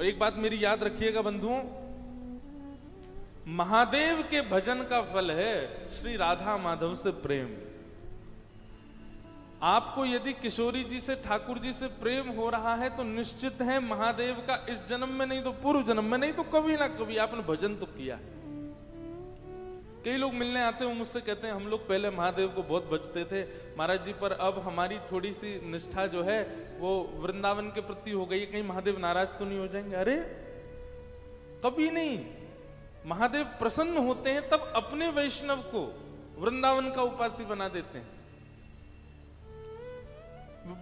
और एक बात मेरी याद रखिएगा बंधुओं, महादेव के भजन का फल है श्री राधा माधव से प्रेम। आपको यदि किशोरी जी से, ठाकुर जी से प्रेम हो रहा है तो निश्चित है महादेव का इस जन्म में नहीं तो पूर्व जन्म में, नहीं तो कभी ना कभी आपने भजन तो किया है। कई लोग मिलने आते हैं, वो मुझसे कहते हैं हम लोग पहले महादेव को बहुत भजते थे महाराज जी, पर अब हमारी थोड़ी सी निष्ठा जो है वो वृंदावन के प्रति हो गई, कहीं महादेव नाराज तो नहीं हो जाएंगे। अरे कभी नहीं, महादेव प्रसन्न होते हैं तब अपने वैष्णव को वृंदावन का उपासी बना देते हैं।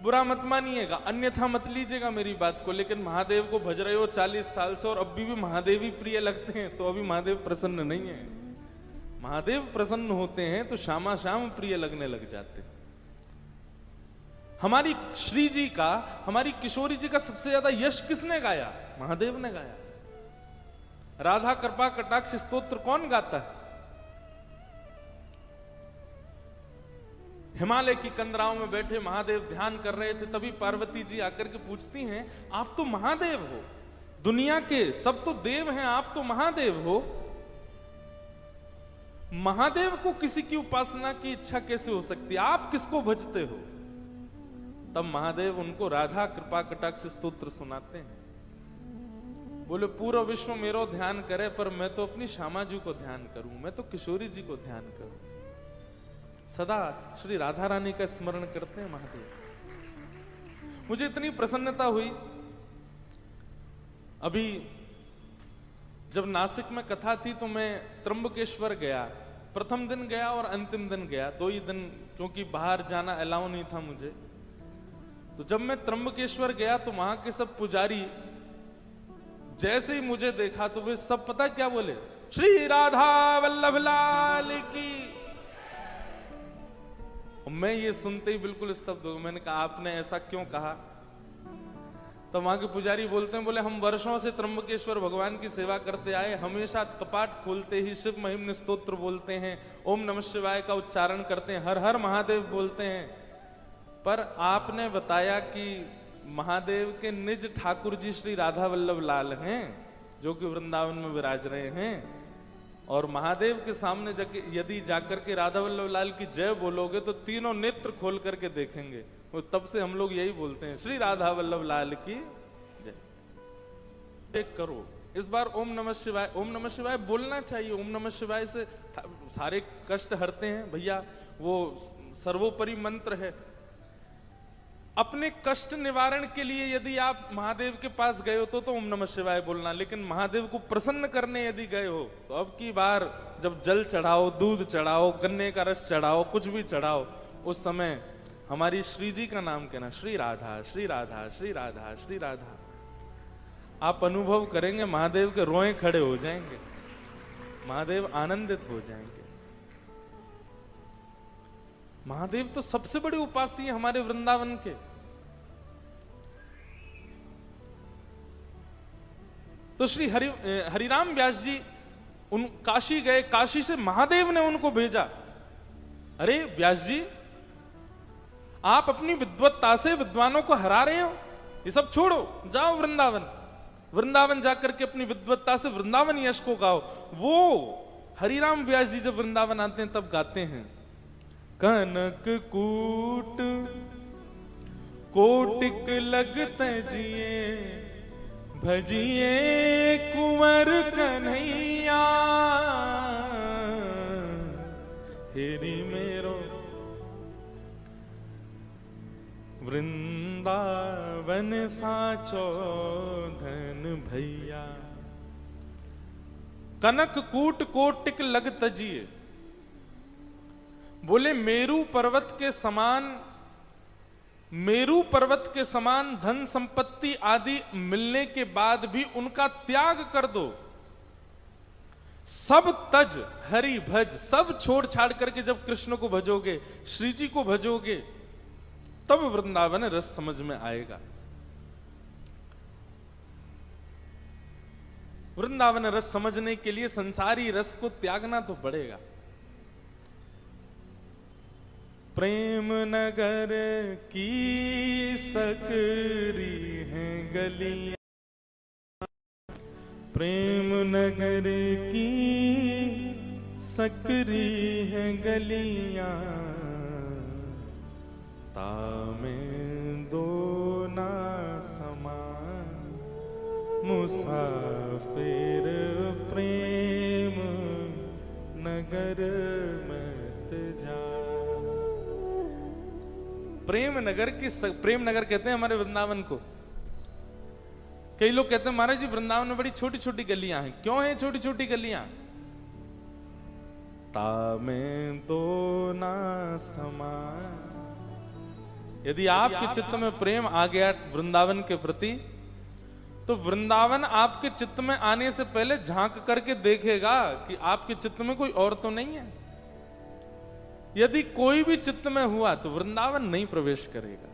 बुरा मत मानिएगा, अन्यथा मत लीजिएगा मेरी बात को, लेकिन महादेव को भज रहे हो 40 साल से और अब भी महादेव ही प्रिय लगते हैं तो अभी महादेव प्रसन्न नहीं है। महादेव प्रसन्न होते हैं तो श्यामा श्याम प्रिय लगने लग जाते हैं। हमारी श्री जी का, हमारी किशोरी जी का सबसे ज्यादा यश किसने गाया? महादेव ने गाया। राधा कृपा कटाक्ष स्तोत्र कौन गाता है? हिमालय की कंदराओं में बैठे महादेव ध्यान कर रहे थे, तभी पार्वती जी आकर के पूछती हैं आप तो महादेव हो, दुनिया के सब तो देव हैं, आप तो महादेव हो, महादेव को किसी की उपासना की इच्छा कैसे हो सकती है, आप किसको भजते हो? तब महादेव उनको राधा कृपा कटाक्ष स्तोत्र सुनाते हैं। बोले पूरा विश्व मेरो ध्यान करे पर मैं तो अपनी श्यामा जी को ध्यान करूं, मैं तो किशोरी जी को ध्यान करूं। सदा श्री राधा रानी का स्मरण करते हैं महादेव। मुझे इतनी प्रसन्नता हुई, अभी जब नासिक में कथा थी तो मैं त्र्यंबकेश्वर गया, प्रथम दिन गया और अंतिम दिन गया, 2 ही दिन, क्योंकि बाहर जाना अलाउ नहीं था मुझे। तो जब मैं त्र्यंबकेश्वर गया तो वहां के सब पुजारी जैसे ही मुझे देखा तो वे सब पता क्या बोले? श्री राधा वल्लभ लाल की। मैं ये सुनते ही बिल्कुल स्तब्ध हो गया। मैंने कहा आपने ऐसा क्यों कहा? तो वहां के पुजारी बोलते हैं, बोले हम वर्षों से त्र्यंबकेश्वर भगवान की सेवा करते आए, हमेशा कपाट खोलते ही शिव महिम स्तोत्र बोलते हैं, ओम नमः शिवाय का उच्चारण करते हैं, हर हर महादेव बोलते हैं, पर आपने बताया कि महादेव के निज ठाकुर जी श्री राधा वल्लभ लाल हैं जो कि वृंदावन में विराज रहे हैं, और महादेव के सामने यदि जाकर के राधा वल्लभ लाल की जय बोलोगे तो तीनों नेत्र खोल करके देखेंगे। वो तब से हम लोग यही बोलते हैं, श्री राधा वल्लभ लाल की जय। एक करो इस बार ओम नमः शिवाय, ओम नमः शिवाय बोलना चाहिए। ओम नमः शिवाय से सारे कष्ट हरते हैं भैया, वो सर्वोपरि मंत्र है। अपने कष्ट निवारण के लिए यदि आप महादेव के पास गए हो तो ओम नमः शिवाय बोलना, लेकिन महादेव को प्रसन्न करने यदि गए हो तो अब की बार जब जल चढ़ाओ, दूध चढ़ाओ, गन्ने का रस चढ़ाओ, कुछ भी चढ़ाओ, उस समय हमारी श्री जी का नाम कहना, श्री राधा श्री राधा श्री राधा श्री राधा। आप अनुभव करेंगे महादेव के रोए खड़े हो जाएंगे, महादेव आनंदित हो जाएंगे। महादेव तो सबसे बड़े उपासी हैं हमारे वृंदावन के। तो श्री हरिराम व्यास जी उन काशी गए, काशी से महादेव ने उनको भेजा, अरे व्यास जी आप अपनी विद्वत्ता से विद्वानों को हरा रहे हो, ये सब छोड़ो, जाओ वृंदावन, वृंदावन जाकर के अपनी विद्वत्ता से वृंदावन यश को गाओ। वो हरिराम व्यास जी जब वृंदावन आते हैं तब गाते हैं, कनक कूट कोटिक लगत जिए, भजिए कुंवर कन्हैया, हेरी मेरो वृंदावन साचो धन भैया। कनक कूट कोटिक लग तजिए, बोले मेरू पर्वत के समान, मेरू पर्वत के समान धन संपत्ति आदि मिलने के बाद भी उनका त्याग कर दो, सब तज हरि भज, सब छोड़ छाड़ करके जब कृष्ण को भजोगे, श्री जी को भजोगे, तब वृंदावन रस समझ में आएगा। वृंदावन रस समझने के लिए संसारी रस को त्यागना तो पड़ेगा। प्रेम नगर की सकरी हैं गलियां, प्रेम नगर की सकरी है गलियां, तामें दो ना समान, मुसाफिर प्रेम नगर मत जा। प्रेम नगर प्रेम नगर कहते हैं हमारे वृंदावन को। कई लोग कहते हैं महाराज जी वृंदावन में बड़ी छोटी छोटी गलियां हैं। क्यों है छोटी छोटी गलियां? तामें दो ना समान। यदि आपके चित्त में प्रेम आ गया वृंदावन के प्रति, तो वृंदावन आपके चित्त में आने से पहले झांक करके देखेगा कि आपके चित्त में कोई और तो नहीं है। यदि कोई भी चित्त में हुआ तो वृंदावन नहीं प्रवेश करेगा।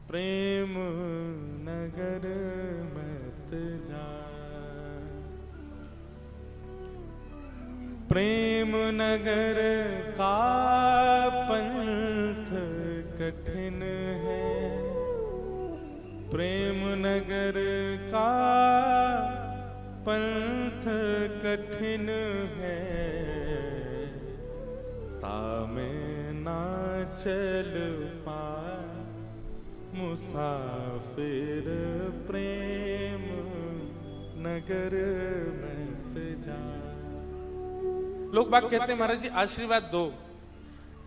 प्रेम नगर मत जा, प्रेम नगर का पंथ कठिन है, प्रेम नगर का पंथ कठिन है, तामें ना चल पाए मुसाफिर प्रेम नगर मत जा। लोग बात कहते हैं महाराज जी आशीर्वाद दो,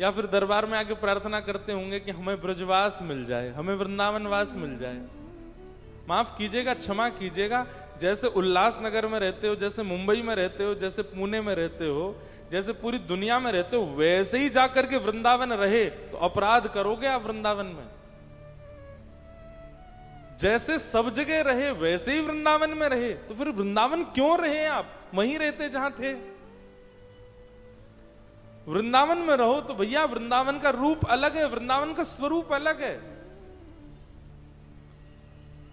या फिर दरबार में आके प्रार्थना करते होंगे कि हमें ब्रजवास मिल जाए, हमें वृंदावन वास मिल जाए। माफ कीजिएगा, क्षमा कीजिएगा, जैसे उल्लासनगर में रहते हो, जैसे मुंबई में रहते हो, जैसे पुणे में रहते हो, जैसे पूरी दुनिया में रहते हो, वैसे ही जाकर के वृंदावन रहे तो अपराध करोगे आप वृंदावन में। जैसे सब जगह रहे वैसे ही वृंदावन में रहे, तो फिर वृंदावन क्यों रहे आप? वहीं रहते जहां थे। वृंदावन में रहो तो भैया वृंदावन का रूप अलग है, वृंदावन का स्वरूप अलग है।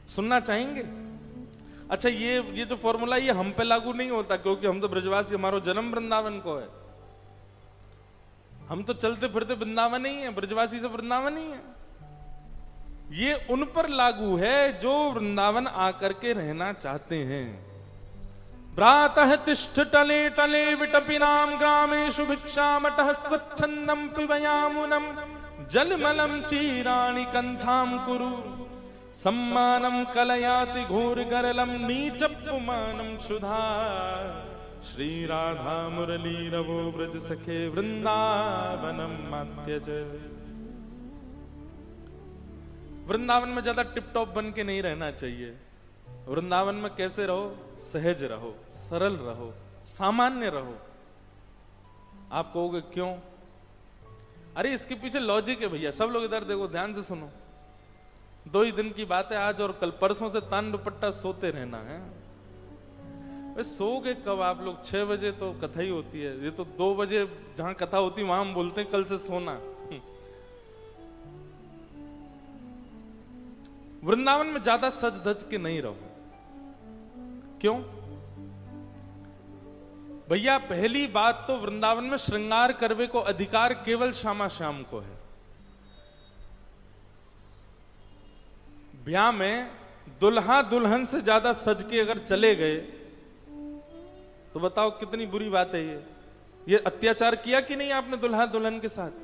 सुनना चाहेंगे? अच्छा ये जो फॉर्मूला ये हम पे लागू नहीं होता, क्योंकि हम तो ब्रजवासी, हमारा जन्म वृंदावन को है। हम तो चलते फिरते वृंदावन ही है, ब्रजवासी से वृंदावन ही है। ये उन पर लागू है जो वृंदावन आकर के रहना चाहते हैं। भ्रातः तिष्ठ टले टले विटपिनाम ग्रामेषु भिक्षामटः स्वच्छन्दं पिबयामुनं जलमलं चीराणि कंथां कुरु सम्मानं कलयाति घोरगरलं नीचपुमानं क्षुधा श्री राधा मुरली रवो ब्रज सखे वृंदावनम मात्यज। वृंदावन में ज्यादा टिपटॉप बन के नहीं रहना चाहिए। वृंदावन में कैसे रहो? सहज रहो, सरल रहो, सामान्य रहो। आप कहोगे क्यों? अरे इसके पीछे लॉजिक है भैया। सब लोग इधर देखो, ध्यान से सुनो। 2 ही दिन की बात है, आज और कल। परसों से तान दुपट्टा सोते रहना है। सोओगे कब आप लोग? 6 बजे तो कथा ही होती है। ये तो 2 बजे जहां कथा होती वहां हम बोलते हैं कल से सोना। वृंदावन में ज्यादा सज धज के नहीं रहो। क्यों भैया? पहली बात तो वृंदावन में श्रृंगार करवे को अधिकार केवल श्यामा श्याम को है। ब्याह में दुल्हा दुल्हन से ज्यादा सज के अगर चले गए तो बताओ कितनी बुरी बात है। ये अत्याचार किया कि नहीं आपने दुल्हा दुल्हन के साथ?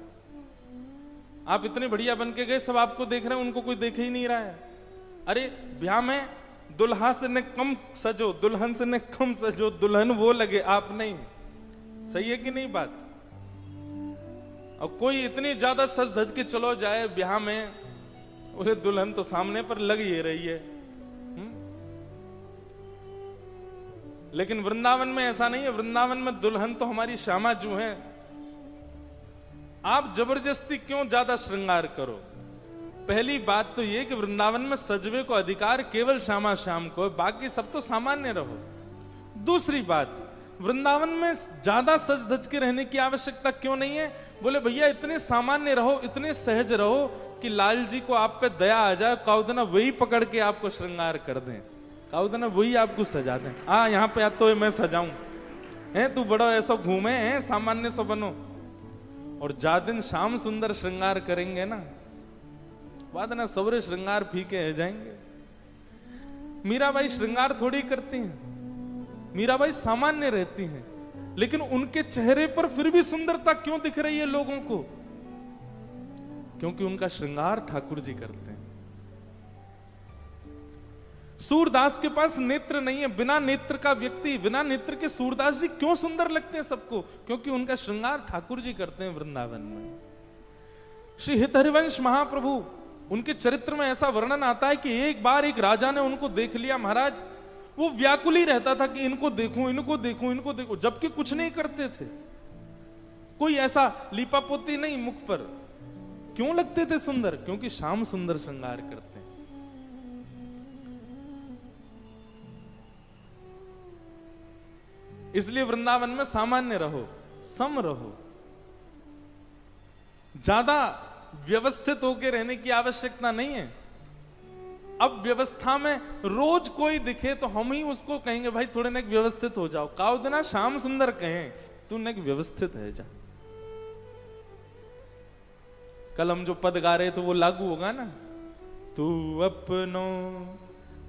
आप इतने बढ़िया बन के गए, सब आपको देख रहे हैं, उनको कोई देख ही नहीं रहा है। अरे ब्याह में दुल्हा से न कम सजो, दुल्हन से न कम सजो, दुल्हन वो लगे, आप नहीं। सही है कि नहीं बात? और कोई इतनी ज्यादा सज धज के चलो जाए ब्याह में, बोले दुल्हन तो सामने पर लग ही रही है। लेकिन वृंदावन में ऐसा नहीं है। वृंदावन में दुल्हन तो हमारी श्यामा जू है। आप जबरदस्ती क्यों ज्यादा श्रृंगार करो? पहली बात तो ये कि वृंदावन में सजवे को अधिकार केवल श्यामा श्याम को है, बाकी सब तो सामान्य रहो। दूसरी बात, वृंदावन में ज्यादा सज धज के रहने की आवश्यकता क्यों नहीं है? बोले भैया इतने सामान्य रहो, इतने सहज रहो कि लाल जी को आप पे दया आ जाए, काउदना वही पकड़ के आपको श्रृंगार कर दें, काउदना वही आपको सजा दें। यहाँ पे तो मैं सजाऊं है, तू बड़ा ऐसा घूमे है, सामान्य सा बनो। और जा दिन शाम सुंदर श्रृंगार करेंगे ना, बाद ना सवरे श्रृंगार फीके है जाएंगे। मीराबाई श्रृंगार थोड़ी करती हैं, मीराबाई सामान्य रहती हैं, लेकिन उनके चेहरे पर फिर भी सुंदरता क्यों दिख रही है लोगों को? क्योंकि उनका श्रृंगार ठाकुर जी करते हैं। सूरदास के पास नेत्र नहीं है, बिना नेत्र का व्यक्ति, बिना नेत्र के सूरदास जी क्यों सुंदर लगते हैं सबको? क्योंकि उनका श्रृंगार ठाकुर जी करते हैं वृंदावन में। श्री हितहरिवंश महाप्रभु, उनके चरित्र में ऐसा वर्णन आता है कि एक बार एक राजा ने उनको देख लिया महाराज, वो व्याकुल ही रहता था कि इनको देखूं, इनको देखूं, इनको देखूं, जबकि कुछ नहीं करते थे, कोई ऐसा लीपापोती नहीं मुख पर। क्यों लगते थे सुंदर? क्योंकि श्याम सुंदर श्रृंगार करते हैं। इसलिए वृंदावन में सामान्य रहो, सम रहो, ज्यादा व्यवस्थित होकर रहने की आवश्यकता नहीं है। अब व्यवस्था में रोज कोई दिखे तो हम ही उसको कहेंगे भाई थोड़े नेक व्यवस्थित हो जाओ। काउ दिना श्याम सुंदर कहें तू नेक व्यवस्थित है जा। कल हम जो पद गा रहे तो वो लागू होगा ना, तू अपनो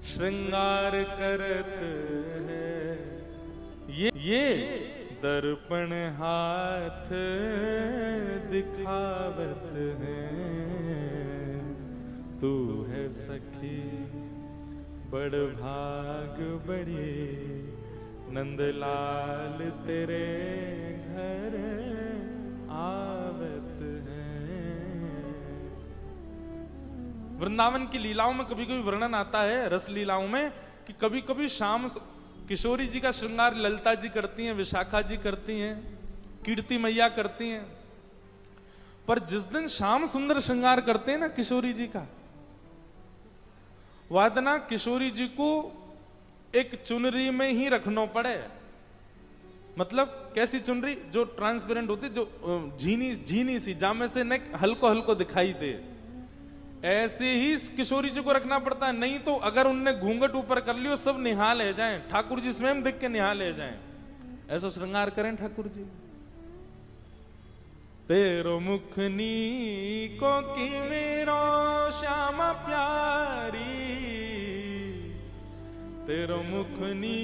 श्रृंगार करत है, ये दर्पण हाथ दिखावत है, तू है सखी बड़ भाग बड़ी, नंदलाल तेरे घर आवत है। वृंदावन की लीलाओं में कभी कभी वर्णन आता है, रस लीलाओं में, कि कभी कभी शाम किशोरी जी का श्रृंगार ललिता जी करती हैं, विशाखा जी करती हैं, कीर्ति मैया करती हैं। पर जिस दिन श्याम सुंदर श्रृंगार करते हैं ना किशोरी जी का, वादना किशोरी जी को एक चुनरी में ही रखना पड़े। मतलब कैसी चुनरी? जो ट्रांसपेरेंट होती, जो झीनी सी, जामे से नेक हल्को हल्को दिखाई दे, ऐसे ही किशोरी जी को रखना पड़ता है। नहीं तो अगर उनने घूंघट ऊपर कर लियो सब निहाल ले जाएं, ठाकुर जी स्वयं देख के निहाल ले जाएं। ऐसा श्रृंगार करें ठाकुर जी। तेरो मुखनी को की मेरो श्यामा प्यारी, तेरो मुखनी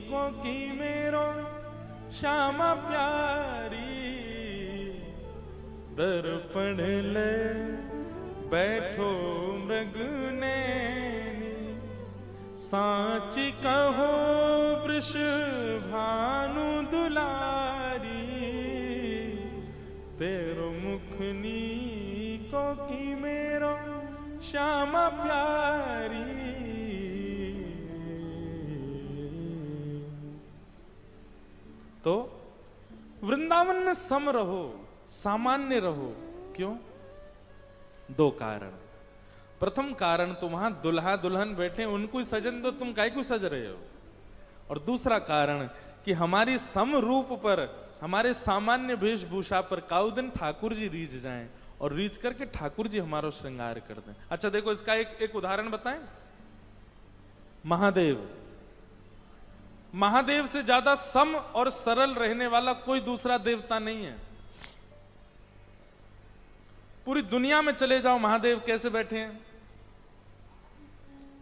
को की मेरो श्यामा प्यारी, दर्पण ले बैठो मृगने, साच कहो वृष भानु दुलारी, तेरो मुखनी को की मेरो श्यामा प्यारी। तो वृंदावन में सम रहो, सामान्य रहो। क्यों? दो कारण। प्रथम कारण, तो वहां दुल्हा दुल्हन बैठे, उनको ही सजन दो, तुम काहे को सज रहे हो? और दूसरा कारण कि हमारी सम रूप पर, हमारे सामान्य वेशभूषा पर काउ दिन ठाकुर जी रीझ जाएं, और रीझ करके ठाकुर जी हमारा श्रृंगार कर दें। अच्छा देखो, इसका एक उदाहरण बताएं। महादेव, महादेव से ज्यादा सम और सरल रहने वाला कोई दूसरा देवता नहीं है। पूरी दुनिया में चले जाओ, महादेव कैसे बैठे हैं?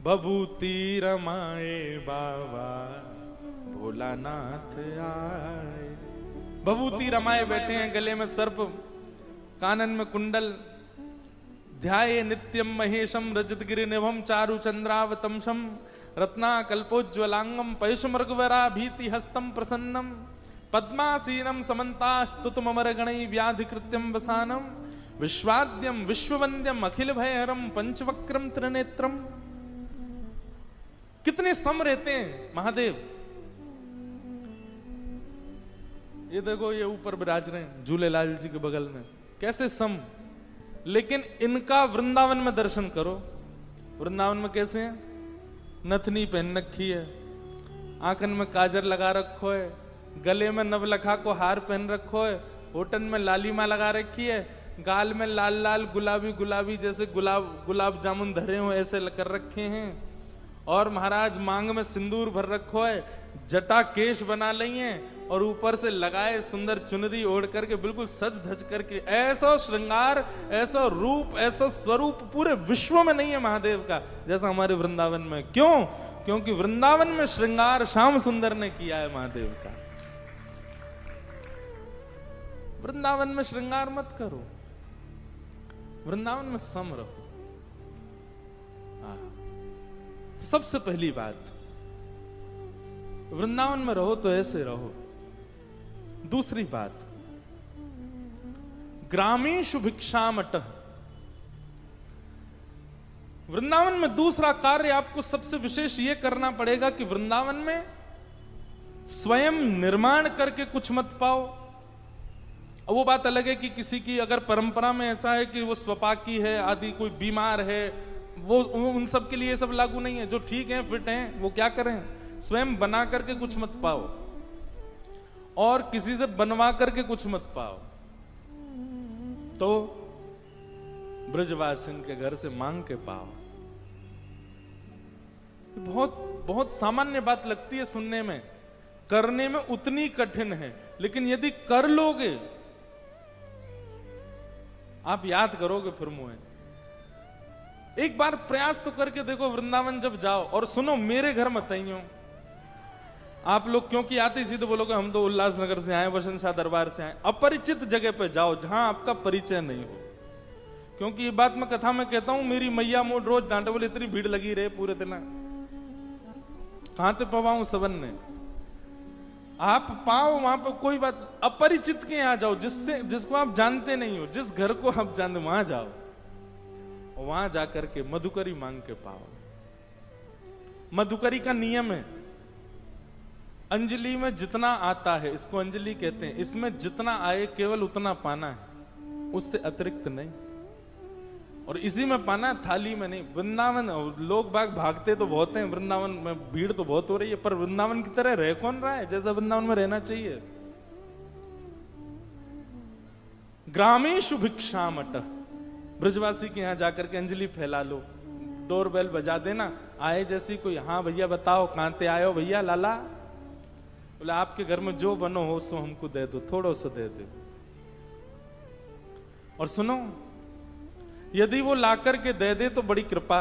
बभूति रमाए बाबा भोलानाथ आए, बभूति रमाए बैठे हैं, गले में सर्प, कानन में कुंडल, ध्याये नित्यम महेशम रजतगिरि निभम चारु चंद्रावतंशम, रत्ना कल्पोज्वलांगम पयुषमृगवरा भीति हस्तम प्रसन्नम, पद्मासीनम समन्ता स्तुतमर गणै व्याधि कृत्यम वसानम, विश्वाद्यम विश्ववंद्यम अखिल भयहरम पंचवक्रम त्रिनेत्रम। कितने सम रहते हैं महादेव। ये देखो, ये ऊपर विराज रहे हैं झूलेलाल जी के बगल में, कैसे सम। लेकिन इनका वृंदावन में दर्शन करो। वृंदावन में कैसे हैं? नथनी पहन रखी है, आंखन में काजर लगा रखो है, गले में नवलखा को हार पहन रखो है, होठन में लालिमा लगा रखी है, गाल में लाल लाल गुलाबी गुलाबी जैसे गुलाब जामुन धरे हो ऐसे कर रखे हैं, और महाराज मांग में सिंदूर भर रखो है, जटा केश बना लिए और ऊपर से लगाए सुंदर चुनरी ओढ़ करके बिल्कुल सज धज करके, ऐसा श्रृंगार, ऐसा रूप, ऐसा स्वरूप पूरे विश्व में नहीं है महादेव का जैसा हमारे वृंदावन में। क्यों? क्योंकि वृंदावन में श्रृंगार श्याम सुंदर ने किया है महादेव का। वृंदावन में श्रृंगार मत करो, वृंदावन में सम रहो। सबसे पहली बात, वृंदावन में रहो तो ऐसे रहो। दूसरी बात, ग्रामीषु भिक्षामटः। वृंदावन में दूसरा कार्य आपको सबसे विशेष यह करना पड़ेगा कि वृंदावन में स्वयं निर्माण करके कुछ मत पाओ। वो बात अलग है कि किसी की अगर परंपरा में ऐसा है कि वो स्वपाकी है आदि, कोई बीमार है, वो उन सब के लिए ये सब लागू नहीं है। जो ठीक है, फिट हैं, वो क्या करें, स्वयं बना करके कुछ मत पाओ और किसी से बनवा करके कुछ मत पाओ, तो ब्रजवासिन के घर से मांग के पाओ। बहुत बहुत सामान्य बात लगती है सुनने में, करने में उतनी कठिन है, लेकिन यदि कर लोगे आप याद करोगे फिर मुझे। एक बार प्रयास तो करके देखो, वृंदावन जब जाओ। और सुनो, मेरे घर मत आइयो आप लोग, क्योंकि आते ही सीधे बोलोगे हम तो उल्लासनगर से आए, वसंत शाह दरबार से आए। अपरिचित जगह पे जाओ जहां आपका परिचय नहीं हो, क्योंकि ये बात मैं कथा में कहता हूं, मेरी मैया मोड़ रोज डांटे, बोले इतनी भीड़ लगी रहे पूरे दिन, कहां ते पवाऊं सबन ने। आप पाओ वहां पर कोई बात, अपरिचित के यहां जाओ, जिसको आप जानते नहीं हो, जिस घर को आप जानते वहां जाओ, वहां जाकर के मधुकरी मांग के पाओ। मधुकरी का नियम है, अंजलि में जितना आता है, इसको अंजलि कहते हैं, इसमें जितना आए केवल उतना पाना है, उससे अतिरिक्त नहीं। और इसी में पाना है, थाली में नहीं। वृंदावन लोग बाग भागते तो बहुत हैं, वृंदावन में भीड़ तो बहुत हो रही है, पर वृंदावन की तरह रह कौन रहा है जैसा वृंदावन में रहना चाहिए। ग्रामीषु भिक्षामटः। ब्रजवासी के यहां जाकर के अंजलि फैला लो, डोरबेल बजा देना, आए जैसी कोई, हाँ भैया बताओ कहां ते आए हो भैया लाला, बोले आपके घर में जो बनो हो सो हमको दे दो, थोड़ो सा दे दो। और सुनो, यदि वो लाकर के दे दे तो बड़ी कृपा,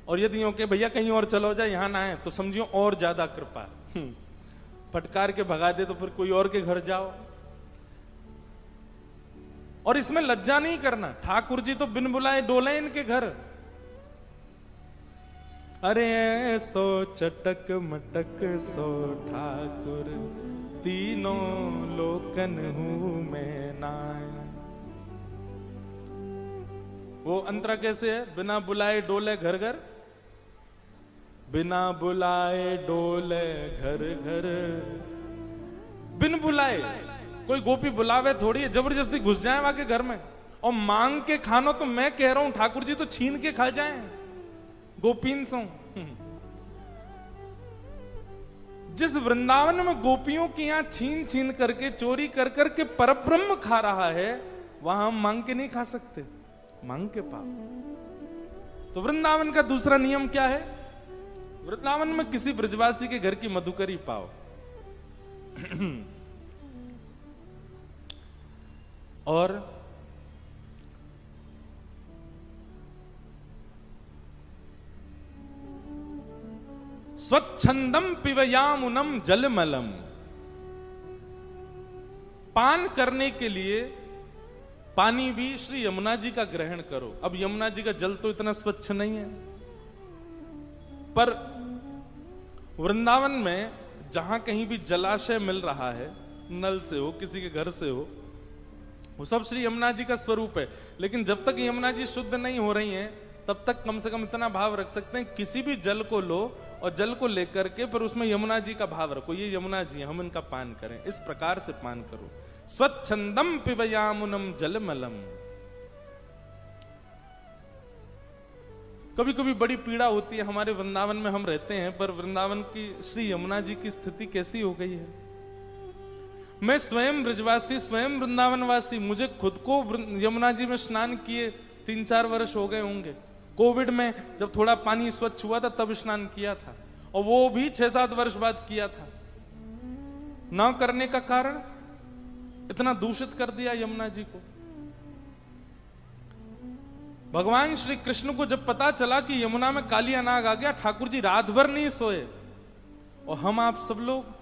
और यदि हो के भैया कहीं और चलो जाए यहां ना आए तो समझियो और ज्यादा कृपा। फटकार के भगा दे तो फिर कोई और के घर जाओ। और इसमें लज्जा नहीं करना, ठाकुर जी तो बिन बुलाए डोले इनके घर। अरे सो चटक मटक सो ठाकुर, तीनों लोकन हूं मैं नाय। वो अंतरा कैसे है, बिना बुलाए डोले घर घर, बिना बुलाए डोले घर घर। बिन बुलाए, कोई गोपी बुलावे थोड़ी है, जबरदस्ती घुस जाए वहां के घर में। और मांग के खानो तो मैं कह रहा हूं ठाकुर जी तो छीन के खा जाए गोपीन सो। जिस वृंदावन में गोपियों की यहां छीन छीन करके, चोरी कर करके परब्रह्म खा रहा है, वहां हम मांग के नहीं खा सकते, मांग के पाओ। तो वृंदावन का दूसरा नियम क्या है, वृंदावन में किसी ब्रजवासी के घर की मधुकरी पाओ। और स्वच्छंदम पिबयामुनम जलमलम। पान करने के लिए पानी भी श्री यमुना जी का ग्रहण करो। अब यमुना जी का जल तो इतना स्वच्छ नहीं है, पर वृंदावन में जहां कहीं भी जलाशय मिल रहा है, नल से हो किसी के घर से हो, वो सब श्री यमुना जी का स्वरूप है। लेकिन जब तक यमुना जी शुद्ध नहीं हो रही हैं, तब तक कम से कम इतना भाव रख सकते हैं, किसी भी जल को लो और जल को लेकर के पर उसमें यमुना जी का भाव रखो, ये यमुना जी हम इनका पान करें, इस प्रकार से पान करो। स्वच्छंदम पिबयामुनम जलमलम। कभी कभी बड़ी पीड़ा होती है, हमारे वृंदावन में हम रहते हैं, पर वृंदावन की श्री यमुना जी की स्थिति कैसी हो गई है। मैं स्वयं ब्रजवासी, स्वयं वृंदावनवासी, मुझे खुद को यमुना जी में स्नान किए 3-4 वर्ष हो गए होंगे, कोविड में जब थोड़ा पानी स्वच्छ हुआ था तब स्नान किया था, और वो भी 6-7 वर्ष बाद किया था। ना करने का कारण इतना दूषित कर दिया यमुना जी को। भगवान श्री कृष्ण को जब पता चला कि यमुना में कालिया नाग आ गया, ठाकुर जी रात भर नहीं सोए। और हम आप सब लोग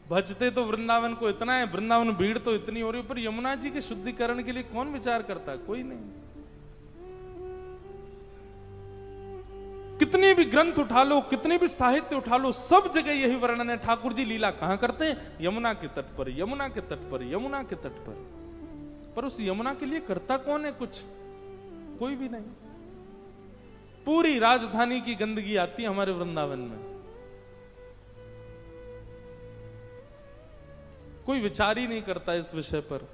भजते तो वृंदावन को इतना है, वृंदावन भीड़ तो इतनी हो रही है, पर यमुना जी के शुद्धिकरण के लिए कौन विचार करता है? कोई नहीं। कितने भी ग्रंथ उठा लो, कितने भी साहित्य उठा लो, सब जगह यही वर्णन है। ठाकुर जी लीला कहां करते हैं? यमुना के तट पर, यमुना के तट पर, यमुना के तट पर। पर उस यमुना के लिए करता कौन है कुछ? कोई भी नहीं। पूरी राजधानी की गंदगी आती है हमारे वृंदावन में, कोई विचार ही नहीं करता इस विषय पर।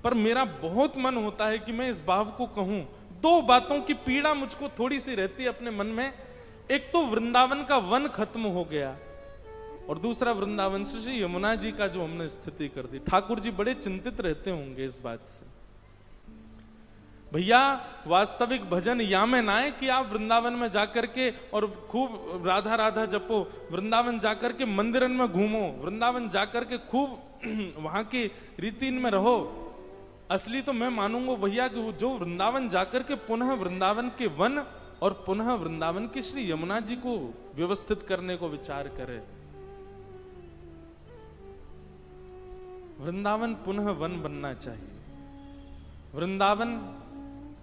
पर मेरा बहुत मन होता है कि मैं इस भाव को कहूं। 2 बातों की पीड़ा मुझको थोड़ी सी रहती है अपने मन में। एक तो वृंदावन का वन खत्म हो गया, और दूसरा वृंदावन से श्री यमुना जी का जो हमने स्थिति कर दी। ठाकुर जी बड़े चिंतित रहते होंगे इस बात से। भैया वास्तविक भजन या में ना है कि आप वृंदावन में जाकर के और खूब राधा राधा जपो, वृंदावन जाकर के मंदिरन में घूमो, वृंदावन जाकर के खूब वहां की रीति में रहो। असली तो मैं मानूंगा भैया कि जो वृंदावन जाकर के पुनः वृंदावन के वन और पुनः वृंदावन की श्री यमुना जी को व्यवस्थित करने को विचार करे। वृंदावन पुनः वन बनना चाहिए, वृंदावन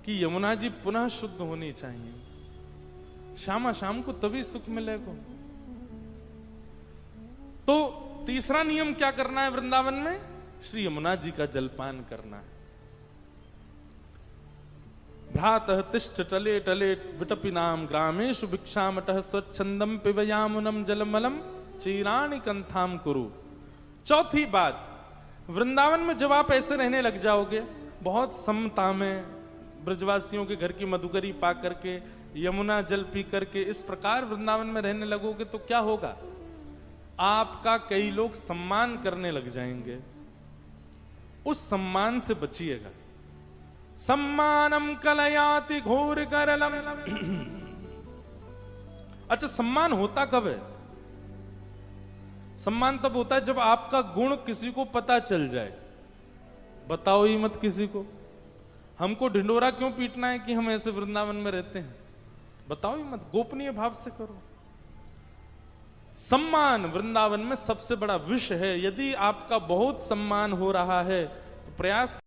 कि यमुना जी पुनः शुद्ध होनी चाहिए। शामा शाम को तभी सुख मिलेगा। तो तीसरा नियम क्या करना है वृंदावन में? श्री यमुना जी का जलपान करना है। भ्रातः तिष्ठ टले टले विटपिनाम ग्रामेषु भिक्षामटः स्वच्छंदम पिबयामुनम जलमलम चीराणि कंथाम कुरु। चौथी बात, वृंदावन में जब आप ऐसे रहने लग जाओगे, बहुत समता में ब्रजवासियों के घर की मधुकरी पा करके, यमुना जल पी करके इस प्रकार वृंदावन में रहने लगोगे, तो क्या होगा? आपका कई लोग सम्मान करने लग जाएंगे। उस सम्मान से बचिएगा। सम्मानम कलयाति घोर करलम। अच्छा, सम्मान होता कब है? सम्मान तब होता है जब आपका गुण किसी को पता चल जाए। बताओ ही मत किसी को। हमको ढिंडोरा क्यों पीटना है कि हम ऐसे वृंदावन में रहते हैं? बताओ ही मत, गोपनीय भाव से करो। सम्मान वृंदावन में सबसे बड़ा विषय है। यदि आपका बहुत सम्मान हो रहा है तो प्रयास